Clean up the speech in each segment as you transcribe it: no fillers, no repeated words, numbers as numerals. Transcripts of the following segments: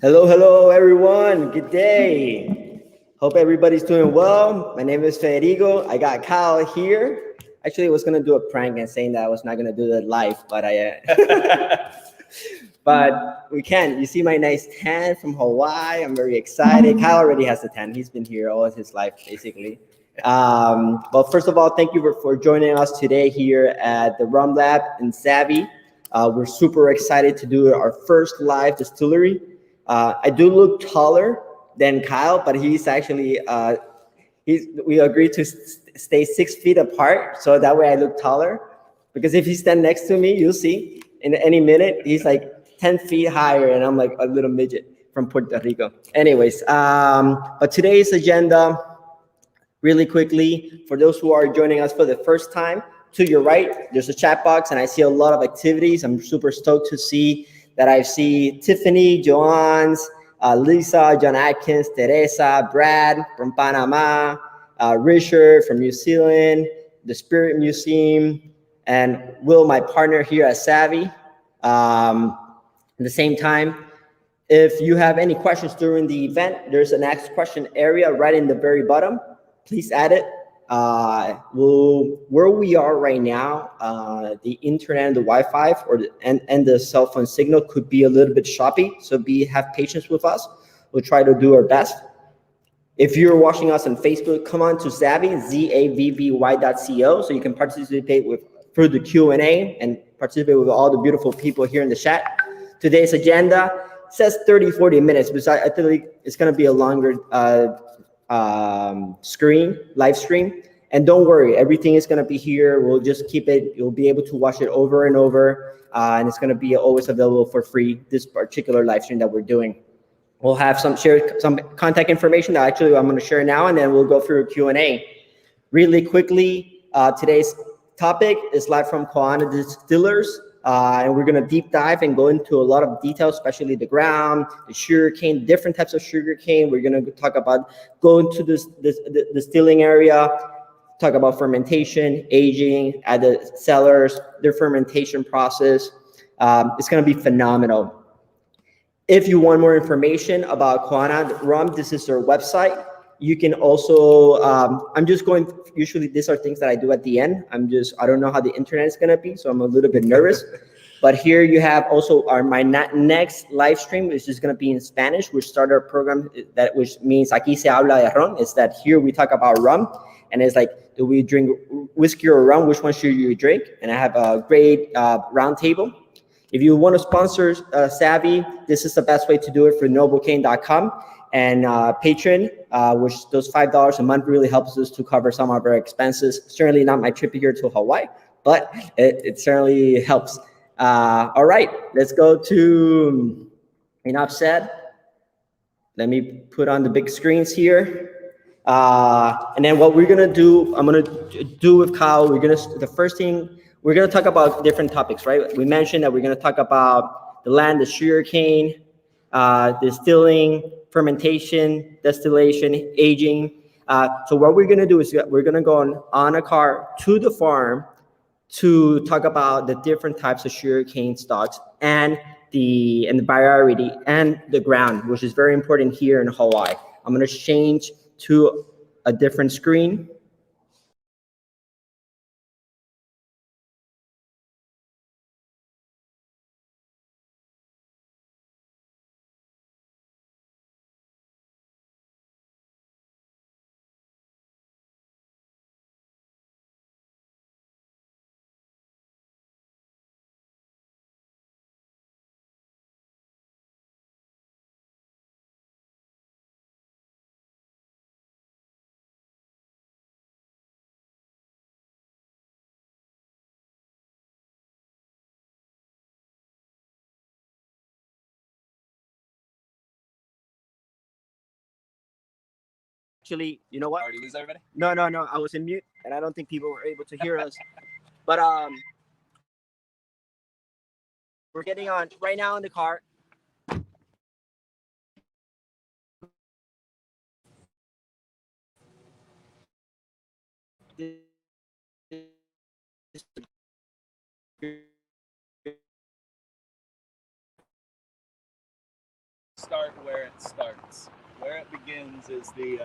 Hello, hello, everyone. Good day. Hope everybody's doing well. My name is Federico. I got Kyle here. Actually, I was gonna do a prank and saying that I was not gonna do that live, but but we can. You see my nice tan from Hawaii. I'm very excited. Kyle already has the tan. He's been here all of his life, basically. But first of all, thank you for joining us today here at the TheRumLab in Savvy. We're super excited to do our first live distillery. I do look taller than Kyle, but he's actually we agreed to stay 6 feet apart, so that way I look taller. Because if he stand next to me, you'll see in any minute he's like 10 feet higher, and I'm like a little midget from Puerto Rico. Anyways, but today's agenda, really quickly, for those who are joining us for the first time, to your right, there's a chat box, and I see a lot of activities. I'm super stoked to see that I see Tiffany, Joannes, Lisa, John Atkins, Teresa, Brad from Panama, Richard from New Zealand, the Spirit Museum, and Will, my partner here at Savvy. At the same time, if you have any questions during the event, there's an ask question area right in the very bottom. Please add it. Where we are right now, the internet and the Wi-Fi and the cell phone signal could be a little bit choppy, so have patience with us. We'll try to do our best. If you're watching us on Facebook, come on to Zavvy, ZAVVY.co, so you can participate through the Q&A and participate with all the beautiful people here in the chat. Today's agenda says 30-40 minutes, but I think it's going to be a longer live stream. And don't worry, everything is going to be here. We'll just keep it. You'll be able to watch it over and over, and it's going to be always available for free, this particular live stream that we're doing. We'll have some contact information that actually I'm going to share now, and then we'll go through a Q&A. Really quickly, today's topic is live from Kō Hana Distillers, and we're going to deep dive and go into a lot of details, especially the ground, the sugarcane, different types of sugarcane. We're going to talk about going to the distilling area, talk about fermentation, aging at the cellars, their fermentation process. It's going to be phenomenal. If you want more information about Kō Hana Rum, this is their website. You can also, usually these are things that I do at the end. I don't know how the internet is going to be, so I'm a little bit nervous. But here you have also my next live stream, which is going to be in Spanish. We start our program, which means aquí se habla de ron. Is that here we talk about rum, and it's like, do we drink whiskey or rum? Which one should you drink? And I have a great round table. If you want to sponsor Savvy, this is the best way to do it for noblecane.com and Patreon, which those $5 a month really helps us to cover some of our expenses. Certainly not my trip here to Hawaii, but it certainly helps. All right, let's go to, enough said. Let me put on the big screens here. And then what we're gonna do, I'm gonna do with Kyle, the first thing, we're gonna talk about different topics, right? We mentioned that we're gonna talk about the land, the sugarcane, distilling, fermentation, distillation, aging. So what we're gonna do is we're gonna go on a car to the farm to talk about the different types of sugarcane stocks and the variety and the ground, which is very important here in Hawaii. I'm gonna change to a different screen. Actually, you know what? Already lose everybody? No. I was in mute, and I don't think people were able to hear us. But we're getting on right now in the car. start where it starts. Where it begins is the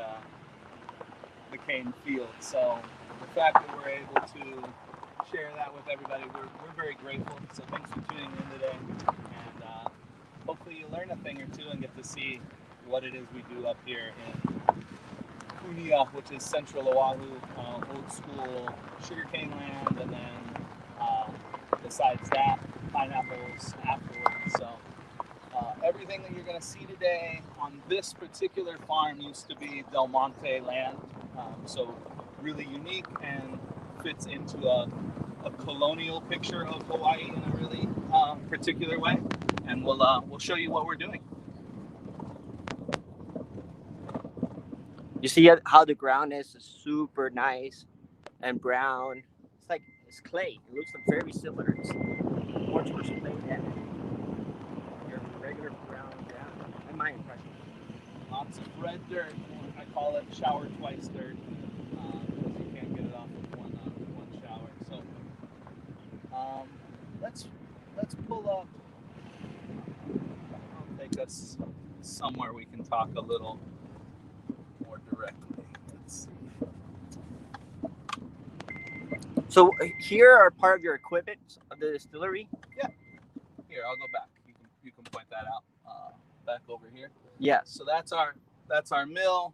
cane field. So the fact that we're able to share that with everybody, we're very grateful. So thanks for tuning in today, and hopefully you learn a thing or two and get to see what it is we do up here in Kunia, which is central Oahu, old school sugarcane land, and then besides that, pineapples afterwards. So everything that you're going to see today on this particular farm used to be Del Monte land, so really unique and fits into a colonial picture of Hawaii in a really particular way, and we'll show you what we're doing. You see how the ground is super nice and brown. It's clay. It looks very similar. It's more towards clay than your regular brown ground, in my impression. Lots of red dirt. I call it shower twice dirt, because you can't get it off with one shower. So let's pull up. I'll take us somewhere we can talk a little more directly. Let's see. So here are part of your equipment of the distillery. Yeah. Here, I'll go back. You can point that out. Back over here. Yes. So that's our mill.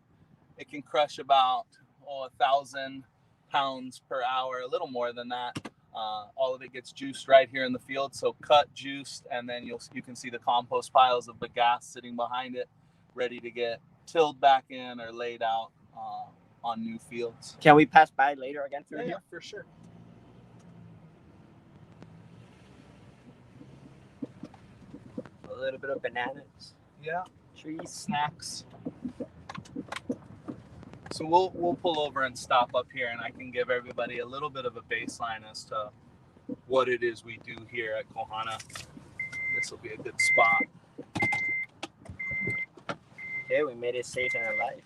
It can crush about 1,000 pounds per hour, a little more than that. All of it gets juiced right here in the field. So cut, juiced, and then you can see the compost piles of bagasse sitting behind it, ready to get tilled back in or laid out on new fields. Can we pass by later again through here? Yeah, for sure. A little bit of bananas. Yeah. Trees. Snacks. So we'll pull over and stop up here, and I can give everybody a little bit of a baseline as to what it is we do here at Kō Hana. This will be a good spot. Okay, we made it safe and alive.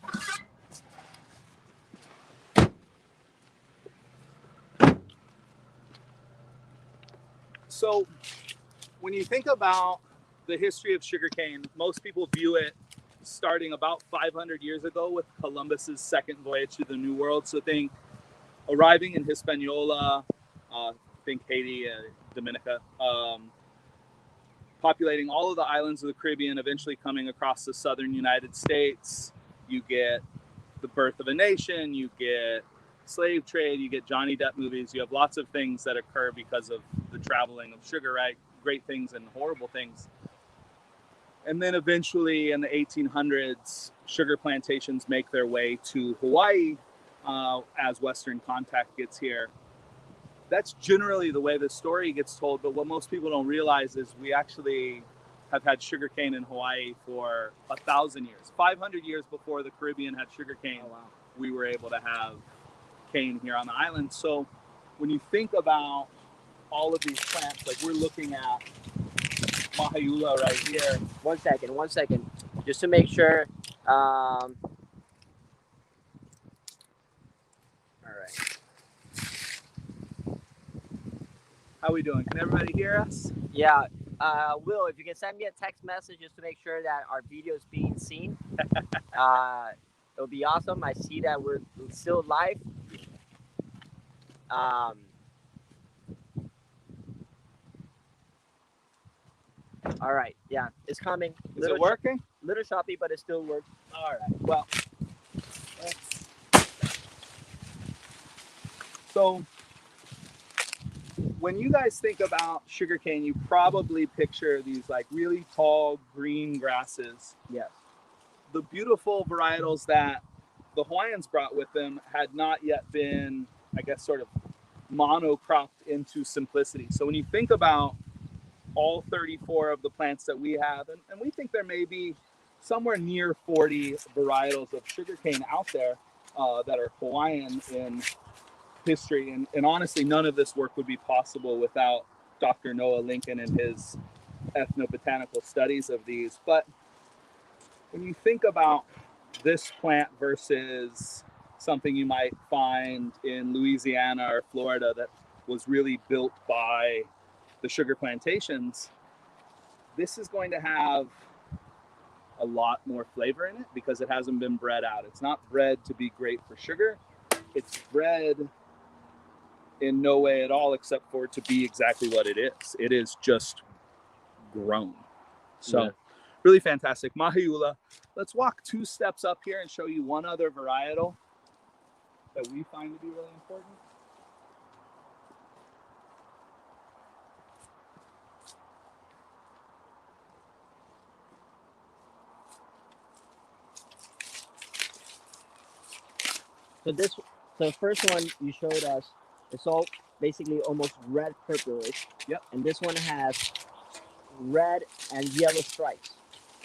So when you think about the history of sugarcane, most people view it starting about 500 years ago with Columbus's second voyage to the New World. So think arriving in Hispaniola, think Haiti, Dominica, populating all of the islands of the Caribbean, eventually coming across the southern United States. You get the birth of a nation, you get slave trade, you get Johnny Depp movies, you have lots of things that occur because of the traveling of sugar, right? Great things and horrible things. And then eventually in the 1800s, sugar plantations make their way to Hawaii as Western contact gets here. That's generally the way the story gets told, but what most people don't realize is we actually have had sugarcane in Hawaii for 1,000 years. 500 years before the Caribbean had sugarcane, we were able to have cane here on the island. So when you think about all of these plants, like we're looking at Mahayula right here. One second. Just to make sure. All right. How we doing? Can everybody hear us? Yeah. Will, if you can send me a text message just to make sure that our video is being seen, it'll be awesome. I see that we're still live. All right. Yeah, it's coming. Is it working? Little choppy, but it still works. All right. Well, so when you guys think about sugarcane, you probably picture these like really tall green grasses. Yes. The beautiful varietals that the Hawaiians brought with them had not yet been, I guess, sort of monocropped into simplicity. So when you think about all 34 of the plants that we have, and we think there may be somewhere near 40 varietals of sugarcane out there that are Hawaiian in history. And honestly, none of this work would be possible without Dr. Noah Lincoln and his ethnobotanical studies of these. But when you think about this plant versus something you might find in Louisiana or Florida that was really built by the sugar plantations, this is going to have a lot more flavor in it because it hasn't been bred out. It's not bred to be great for sugar. It's bred in no way at all except for it to be exactly what it is. It is just grown. So really fantastic. Mahiula. Let's walk 2 steps up here and show you one other varietal that we find to be really important. So the first one you showed us, it's all basically almost red purplish. Yep. And this one has red and yellow stripes.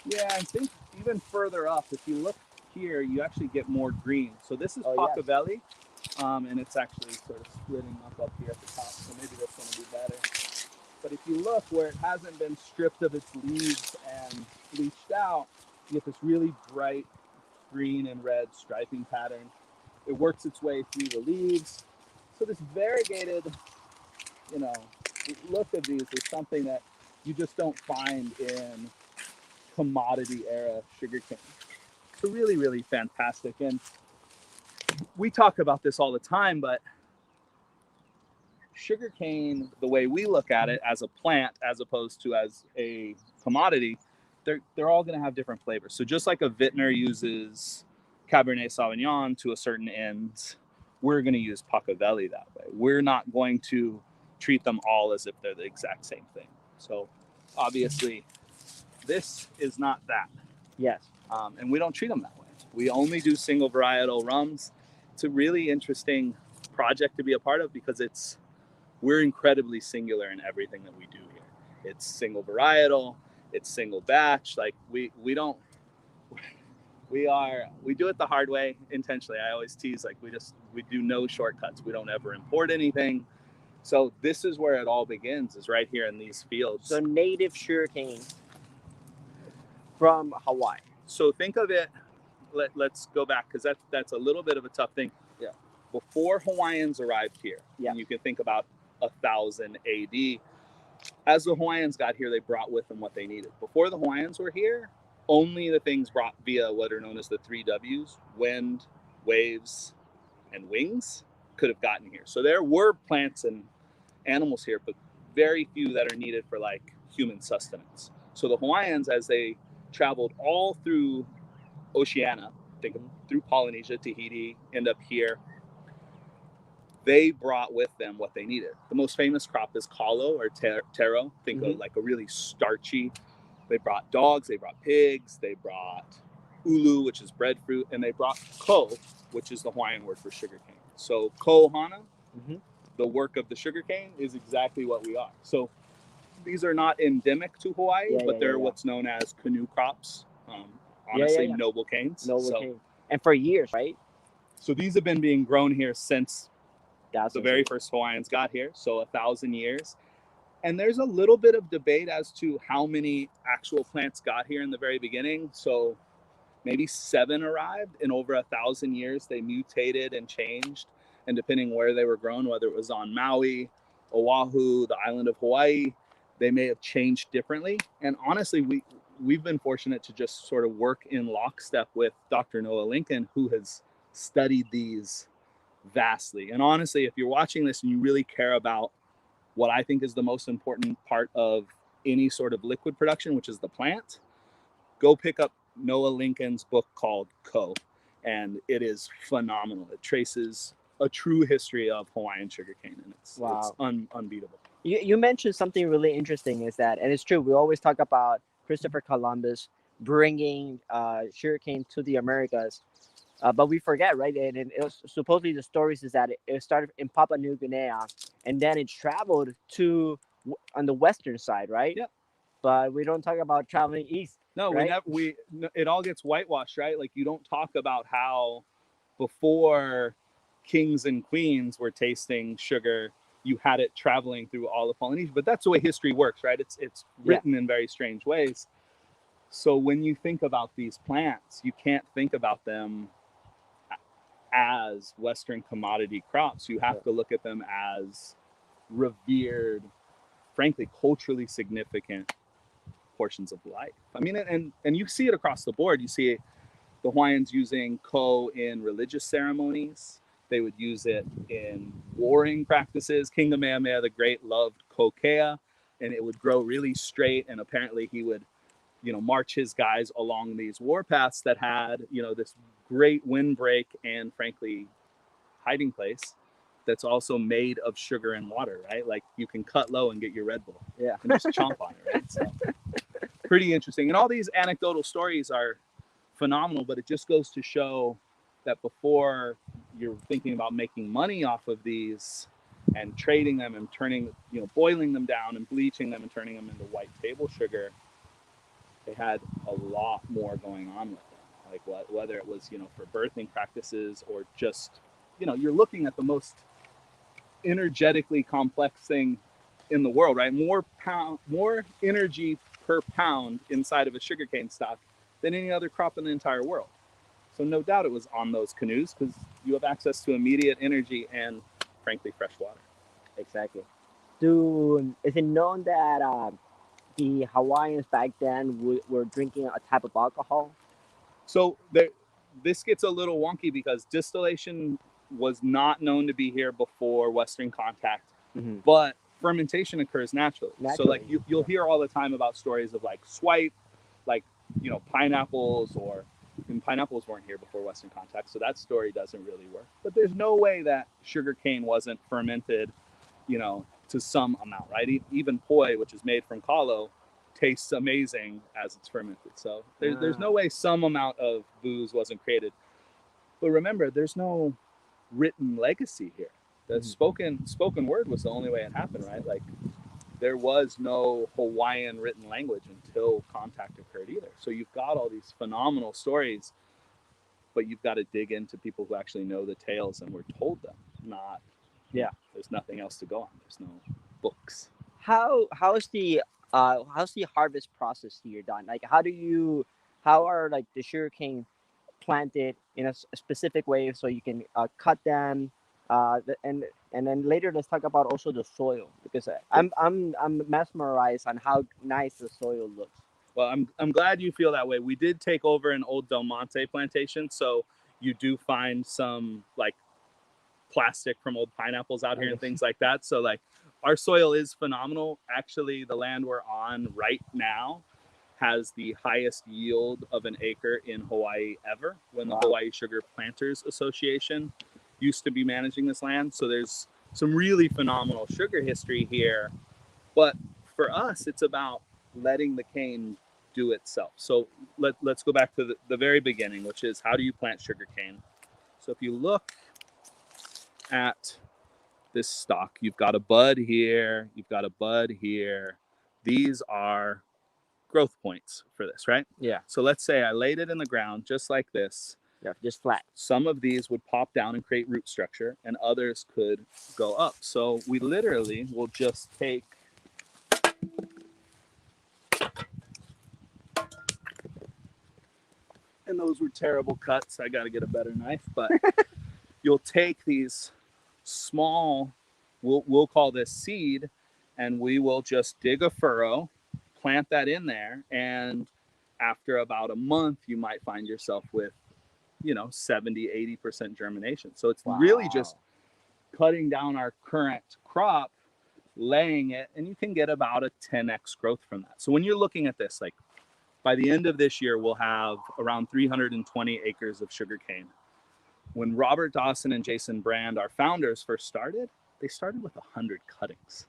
Yeah, I think even further up, if you look here, you actually get more green. So this is Oh, Pacovelli, and it's actually sort of splitting up here at the top. So maybe this one will be better. But if you look where it hasn't been stripped of its leaves and bleached out, you get this really bright green and red striping pattern. It works its way through the leaves. So this variegated, look of these is something that you just don't find in commodity era sugarcane. So really, really fantastic. And we talk about this all the time, but sugarcane, the way we look at it as a plant, as opposed to as a commodity, they're all going to have different flavors. So just like a vintner uses Cabernet Sauvignon to a certain end, we're going to use Pacovelli that way. We're not going to treat them all as if they're the exact same thing. So obviously, this is not that. Yes. And we don't treat them that way. We only do single varietal rums. It's a really interesting project to be a part of because we're incredibly singular in everything that we do here. It's single varietal, it's single batch. Like we do it the hard way intentionally. I always tease, like we do no shortcuts. We don't ever import anything. So this is where it all begins, is right here in these fields. So native sugarcane from Hawaii. So think of it, let's go back because that's a little bit of a tough thing. Yeah. Before Hawaiians arrived here, yeah. you can think about 1000 AD. As the Hawaiians got here, they brought with them what they needed. Before the Hawaiians were here, only the things brought via what are known as the 3 Ws, wind, waves, and wings, could have gotten here. So there were plants and animals here, but very few that are needed for like human sustenance. So the Hawaiians, as they traveled all through Oceania, think of through Polynesia, Tahiti, end up here, they brought with them what they needed. The most famous crop is kalo or taro. Think of like a really starchy. They brought dogs, they brought pigs, they brought ulu, which is breadfruit, and they brought ko, which is the Hawaiian word for sugarcane. So Kō Hana, the work of the sugarcane, is exactly what we are. So these are not endemic to Hawaii, but they're what's known as canoe crops. Honestly, noble canes. Cane. And for years, right? So these have been being grown here since the very first Hawaiians got here, so 1,000 years. And there's a little bit of debate as to how many actual plants got here in the very beginning. So maybe 7 arrived. In over 1,000 years, they mutated and changed. And depending where they were grown, whether it was on Maui, Oahu, the island of Hawaii, they may have changed differently. And honestly, we've been fortunate to just sort of work in lockstep with Dr. Noah Lincoln, who has studied these vastly. And honestly, if you're watching this and you really care about what I think is the most important part of any sort of liquid production, which is the plant, go pick up Noah Lincoln's book called Ko, and it is phenomenal. It traces a true history of Hawaiian sugarcane, and it's unbeatable. You mentioned something really interesting, is that, and it's true, we always talk about Christopher Columbus bringing sugarcane to the Americas, but we forget, right? And it was, supposedly the stories is that it started in Papua New Guinea, and then it traveled to on the western side, right? Yep. But we don't talk about traveling east. No, right? It all gets whitewashed, right? Like you don't talk about how before kings and queens were tasting sugar, you had it traveling through all of Polynesia. But that's the way history works, right? It's written in very strange ways. So when you think about these plants, you can't think about them as Western commodity crops. You have to look at them as revered, frankly, culturally significant portions of life. I mean, and you see it across the board. You see the Hawaiians using ko in religious ceremonies. They would use it in warring practices. King Kamehameha the Great loved kokea, and it would grow really straight. And apparently he would, march his guys along these warpaths that had, this great windbreak and frankly hiding place that's also made of sugar and water, right? Like you can cut low and get your Red Bull, Yeah, and just chomp on it, right? So pretty interesting. And all these anecdotal stories are phenomenal, but it just goes to show that before you're thinking about making money off of these and trading them and turning, boiling them down and bleaching them and turning them into white table sugar, they had a lot more going on with them. Like whether it was, for birthing practices or just, you're looking at the most energetically complex thing in the world, right? More energy per pound inside of a sugarcane stock than any other crop in the entire world. So no doubt it was on those canoes because you have access to immediate energy and, frankly, fresh water. exactly. Is it known that the Hawaiians back then were drinking a type of alcohol? So this gets a little wonky because distillation was not known to be here before Western contact, but fermentation occurs naturally. So like you'll hear all the time about stories of like swipe, like, pineapples, and pineapples weren't here before Western contact. So that story doesn't really work, but there's no way that sugarcane wasn't fermented, to some amount, right? Even poi, which is made from kalo, tastes amazing as it's fermented. So there's no way some amount of booze wasn't created. But remember, there's no written legacy here. The spoken word was the only way it happened, right? Like there was no Hawaiian written language until contact occurred either. So you've got all these phenomenal stories, but you've got to dig into people who actually know the tales and were told them. Not, there's nothing else to go on. There's no books. How's the harvest process here done? Like how are like the sugarcane planted in a specific way so you can cut them, and then later let's talk about also the soil because I'm mesmerized on how nice the soil looks. Well, I'm glad you feel that way. We did take over an old Del Monte plantation, so you do find some like plastic from old pineapples out here and things like that. So like our soil is phenomenal. Actually, the land we're on right now has the highest yield of an acre in Hawaii ever when the Hawaii Sugar Planters Association used to be managing this land. So there's some really phenomenal sugar history here. But for us, it's about letting the cane do itself. So let's go back to the very beginning, which is how do you plant sugar cane? So if you look at this stalk, you've got a bud here, you've got a bud here. These are growth points for this, right? Yeah. So let's say I laid it in the ground just like this. Yeah, just flat. Some of these would pop down and create root structure, and others could go up. So we literally will just take and those were terrible cuts. I got to get a better knife, but you'll take these small, we'll call this seed, and we will just dig a furrow, plant that in there, and after about a month, you might find yourself with, 70, 80% germination. So it's really just cutting down our current crop, laying it, and you can get about a 10x growth from that. So when you're looking at this, like by the end of this year, we'll have around 320 acres of sugarcane. When Robert Dawson and Jason Brand, our founders, first started, they started with 100 cuttings.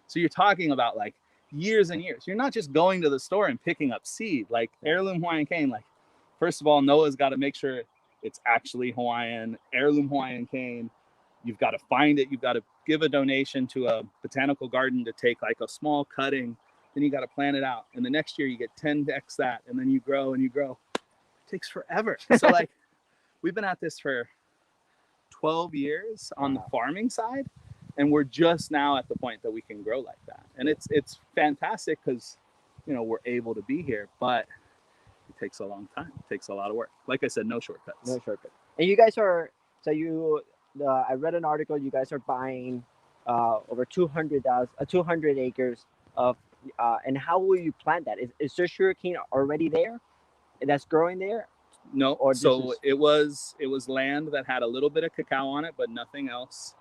So you're talking about like years and years. You're not just going to the store and picking up seed. Like heirloom Hawaiian cane, like first of all, Noah's got to make sure it's actually Hawaiian, heirloom Hawaiian cane. You've got to find it. You've got to give a donation to a botanical garden to take like a small cutting. Then you got to plant it out. And the next year you get 10x that. And then you grow and you grow. It takes forever. So like we've been at this for 12 years on the farming side. And we're just now at the point that we can grow like that. And it's fantastic because, we're able to be here, but it takes a long time. It takes a lot of work. Like I said, no shortcuts. No shortcuts. And you guys are, I read an article, you guys are buying over 200 acres of And how will you plant that? Is there sugarcane already there that's growing there? No, Or so this is- it was land that had a little bit of cacao on it, but nothing else.